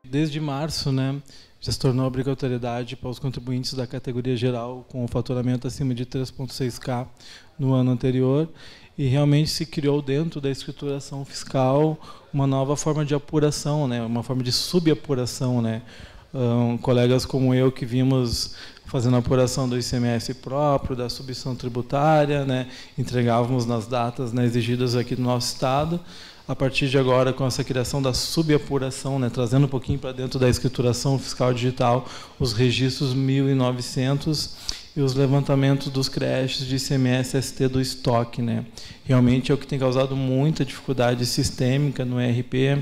Desde março, né, já se tornou obrigatoriedade para os contribuintes da categoria geral com o faturamento acima de 3,6K no ano anterior, e realmente se criou dentro da escrituração fiscal uma nova forma de apuração, né, uma forma de subapuração, né. Colegas como eu que vimos fazendo a apuração do ICMS próprio, da subvenção tributária, né, entregávamos nas datas, né, exigidas aqui do nosso estado. A partir de agora, com essa criação da subapuração, né, trazendo um pouquinho para dentro da escrituração fiscal digital, os registros 1.900 e os levantamentos dos créditos de ICMS ST do estoque, né. Realmente é o que tem causado muita dificuldade sistêmica no ERP,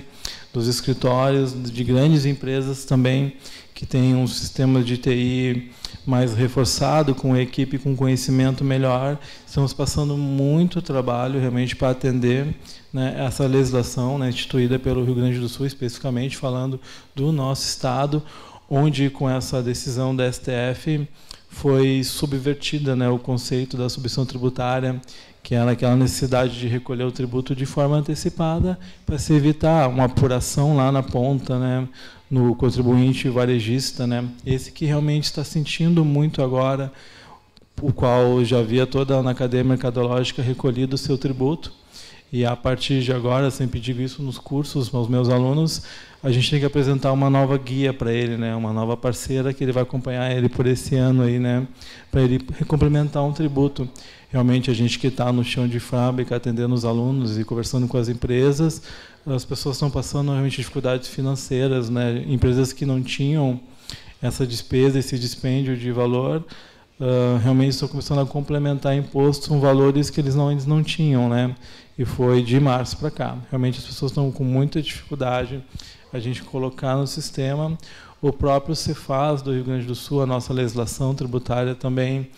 dos escritórios, de grandes empresas também, que têm um sistema de TI mais reforçado, com equipe com conhecimento melhor. Estamos passando muito trabalho realmente para atender, né, essa legislação, né, instituída pelo Rio Grande do Sul, especificamente falando do nosso estado, onde com essa decisão da STF foi subvertida, né, o conceito da subvenção tributária, que era aquela necessidade de recolher o tributo de forma antecipada para se evitar uma apuração lá na ponta, né, no contribuinte varejista, né, esse que realmente está sentindo muito agora, o qual já havia toda na cadeia mercadológica recolhido o seu tributo, e a partir de agora, sempre digo isso nos cursos aos meus alunos, a gente tem que apresentar uma nova guia para ele, né, uma nova parceira que ele vai acompanhar ele por esse ano aí, né, para ele complementar um tributo. Realmente a gente que está no chão de fábrica, atendendo os alunos e conversando com as empresas, as pessoas estão passando realmente dificuldades financeiras, né, empresas que não tinham essa despesa, esse dispêndio de valor, realmente estão começando a complementar impostos com valores que eles não tinham, né? E foi de março para cá. Realmente as pessoas estão com muita dificuldade a gente colocar no sistema. O próprio Cefaz do Rio Grande do Sul, a nossa legislação tributária também,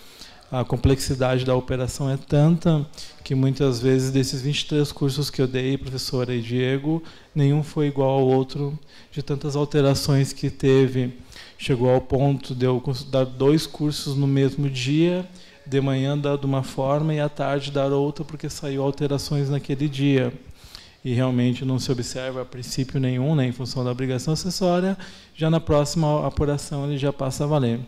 a complexidade da operação é tanta que muitas vezes desses 23 cursos que eu dei, professora e Diego, nenhum foi igual ao outro, de tantas alterações que teve. Chegou ao ponto de eu dar 2 cursos no mesmo dia, de manhã dar de uma forma e à tarde dar outra, porque saiu alterações naquele dia. E realmente não se observa a princípio nenhum, né, em função da obrigação acessória, já na próxima apuração ele já passa a valer.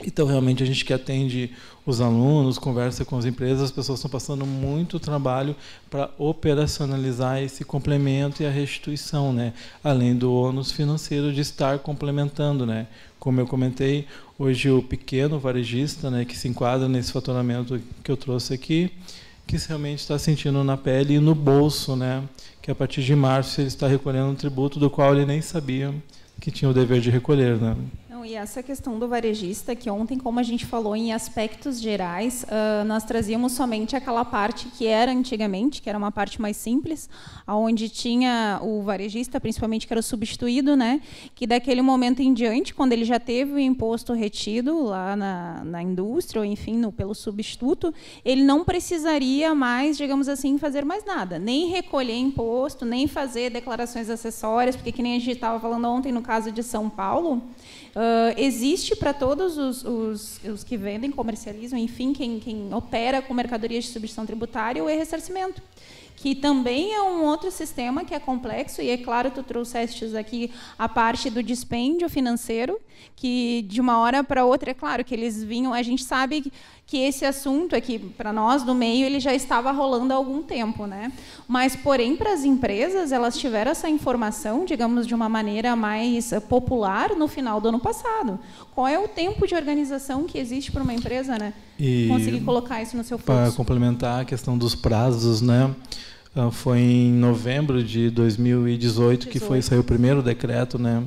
Então, realmente, a gente que atende os alunos, conversa com as empresas, as pessoas estão passando muito trabalho para operacionalizar esse complemento e a restituição, né? Além do ônus financeiro de estar complementando, né? Como eu comentei, hoje o pequeno varejista, né, que se enquadra nesse faturamento que eu trouxe aqui, que realmente está sentindo na pele e no bolso, né? Que a partir de março ele está recolhendo um tributo do qual ele nem sabia que tinha o dever de recolher, né? E essa questão do varejista, que ontem, como a gente falou em aspectos gerais, nós trazíamos somente aquela parte que era antigamente, que era uma parte mais simples, onde tinha o varejista, principalmente, que era o substituído, né, que daquele momento em diante, quando ele já teve o imposto retido lá na indústria, ou enfim, pelo substituto, ele não precisaria mais, digamos assim, fazer mais nada, nem recolher imposto, nem fazer declarações acessórias, porque, que nem a gente estava falando ontem, no caso de São Paulo, existe para todos os que vendem, comercializam, enfim, quem opera com mercadorias de substituição tributária, o e-ressarcimento, que também é um outro sistema que é complexo, e, é claro, tu trouxeste aqui a parte do dispêndio financeiro, que de uma hora para outra, é claro que eles vinham, a gente sabe que esse assunto aqui, para nós do meio, ele já estava rolando há algum tempo, né? Mas, porém, para as empresas, elas tiveram essa informação, digamos, de uma maneira mais popular no final do ano passado. Qual é o tempo de organização que existe para uma empresa, né? E conseguir colocar isso no seu fluxo? Para complementar a questão dos prazos, né? Foi em novembro de 2018 que saiu o primeiro decreto, né?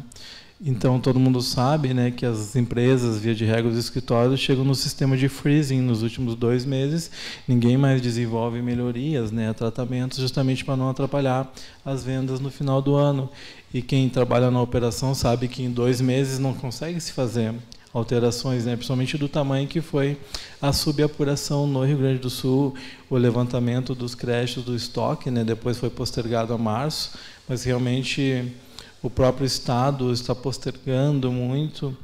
Então, todo mundo sabe, né, que as empresas, via de regra, os escritórios, chegam no sistema de freezing nos últimos 2 meses. Ninguém mais desenvolve melhorias, né, tratamentos, justamente para não atrapalhar as vendas no final do ano. E quem trabalha na operação sabe que em 2 meses não consegue se fazer alterações, né, principalmente do tamanho que foi a subapuração no Rio Grande do Sul, o levantamento dos créditos do estoque, né, depois foi postergado a março, mas realmente o próprio Estado está postergando muito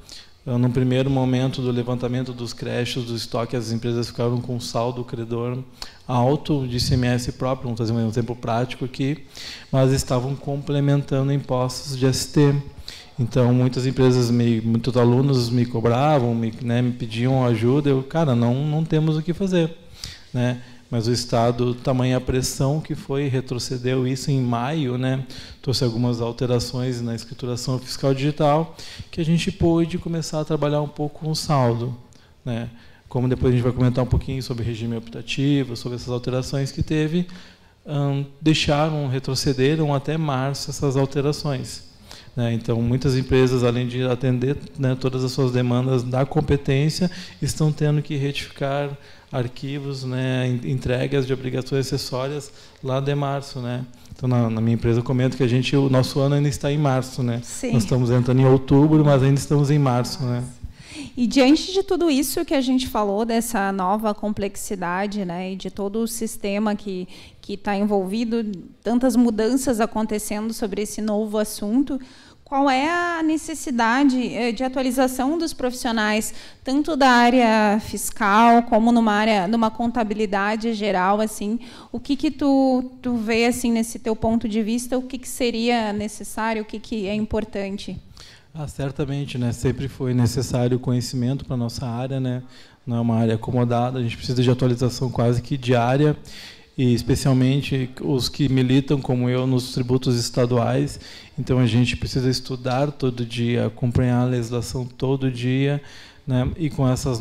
no primeiro momento do levantamento dos créditos do estoque, as empresas ficaram com saldo credor alto de ICMS próprio, vamos fazer um exemplo prático aqui, mas estavam complementando impostos de ST. Então, muitas empresas, muitos alunos me cobravam, me pediam ajuda, eu, cara, não temos o que fazer, né? Mas o Estado, tamanha pressão que foi, retrocedeu isso em maio, né? Trouxe algumas alterações na escrituração fiscal digital, que a gente pôde começar a trabalhar um pouco com o saldo, né? Como depois a gente vai comentar um pouquinho sobre regime optativo, sobre essas alterações que teve, retrocederam até março essas alterações. Então, muitas empresas, além de atender, né, todas as suas demandas da competência, estão tendo que retificar arquivos, né, entregas de obrigações acessórias lá de março, né? Então, na minha empresa, eu comento que o nosso ano ainda está em março, né? Sim. Nós estamos entrando em outubro, mas ainda estamos em março, né? E diante de tudo isso que a gente falou, dessa nova complexidade, né, e de todo o sistema que está envolvido, tantas mudanças acontecendo sobre esse novo assunto, qual é a necessidade de atualização dos profissionais, tanto da área fiscal como numa contabilidade geral, assim, o que tu vê assim nesse teu ponto de vista, o que seria necessário, o que é importante? Certamente, né? Sempre foi necessário conhecimento para a nossa área, né? Não é uma área acomodada, a gente precisa de atualização quase que diária, e especialmente os que militam, como eu, nos tributos estaduais. Então, a gente precisa estudar todo dia, acompanhar a legislação todo dia, né? E com essas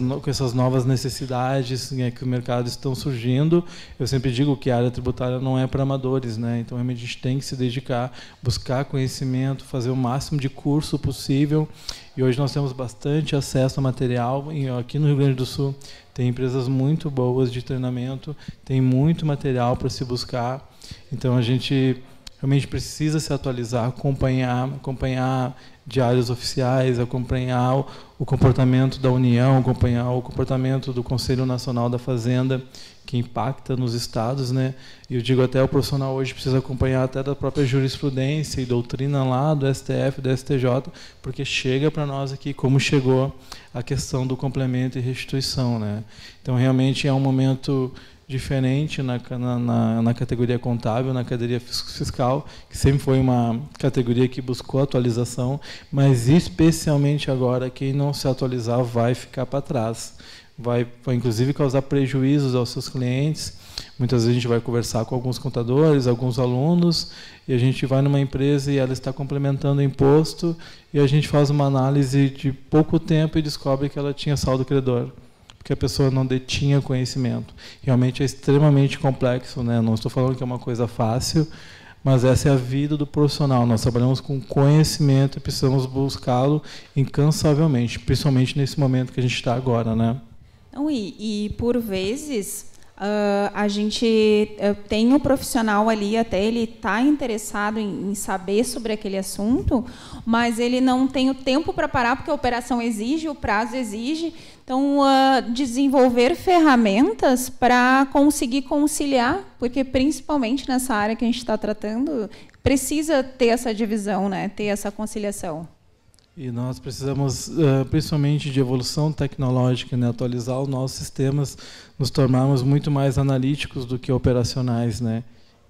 novas necessidades, né, que o mercado estão surgindo, eu sempre digo que a área tributária não é para amadores, né? Então, realmente, a gente tem que se dedicar, buscar conhecimento, fazer o máximo de curso possível. E hoje nós temos bastante acesso a material. Aqui no Rio Grande do Sul tem empresas muito boas de treinamento, tem muito material para se buscar. Então, a gente realmente precisa se atualizar, acompanhar diários oficiais, acompanhar o comportamento da União, acompanhar o comportamento do Conselho Nacional da Fazenda, que impacta nos estados, né? E eu digo, até o profissional hoje precisa acompanhar até da própria jurisprudência e doutrina lá do STF, do STJ, porque chega para nós aqui como chegou a questão do complemento e restituição, né? Então, realmente é um momento diferente na categoria contábil, na categoria fiscal, que sempre foi uma categoria que buscou atualização, mas especialmente agora, quem não se atualizar vai ficar para trás. Vai inclusive causar prejuízos aos seus clientes. Muitas vezes a gente vai conversar com alguns contadores, alguns alunos, e a gente vai numa empresa e ela está complementando o imposto, e a gente faz uma análise de pouco tempo e descobre que ela tinha saldo credor, porque a pessoa não detinha conhecimento. Realmente é extremamente complexo, né? Não estou falando que é uma coisa fácil, mas essa é a vida do profissional. Nós trabalhamos com conhecimento e precisamos buscá-lo incansavelmente, principalmente nesse momento que a gente está agora, né? Não, e por vezes a gente tem o profissional ali, até ele está interessado em saber sobre aquele assunto, mas ele não tem o tempo para parar, porque a operação exige, o prazo exige. Então, desenvolver ferramentas para conseguir conciliar, porque principalmente nessa área que a gente está tratando, precisa ter essa divisão, né? Ter essa conciliação. E nós precisamos, principalmente, de evolução tecnológica, né? Atualizar os nossos sistemas, nos tornarmos muito mais analíticos do que operacionais, né?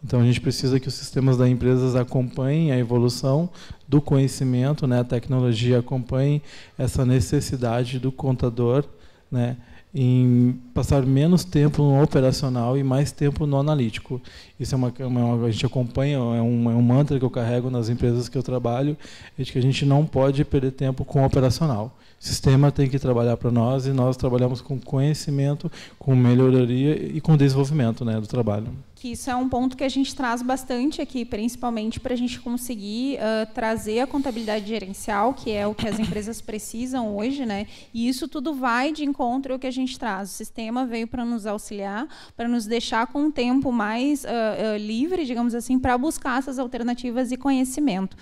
Então, a gente precisa que os sistemas das empresas acompanhem a evolução do conhecimento, né? A tecnologia acompanhe essa necessidade do contador, né? Em passar menos tempo no operacional e mais tempo no analítico. Isso a gente acompanha, é um mantra que eu carrego nas empresas que eu trabalho, é de que a gente não pode perder tempo com o operacional. O sistema tem que trabalhar para nós, e nós trabalhamos com conhecimento, com melhoria e com desenvolvimento, né, do trabalho. Que isso é um ponto que a gente traz bastante aqui, principalmente para a gente conseguir trazer a contabilidade gerencial, que é o que as empresas precisam hoje, né? E isso tudo vai de encontro ao que a gente traz. O sistema veio para nos auxiliar, para nos deixar com um tempo mais livre, digamos assim, para buscar essas alternativas e conhecimento.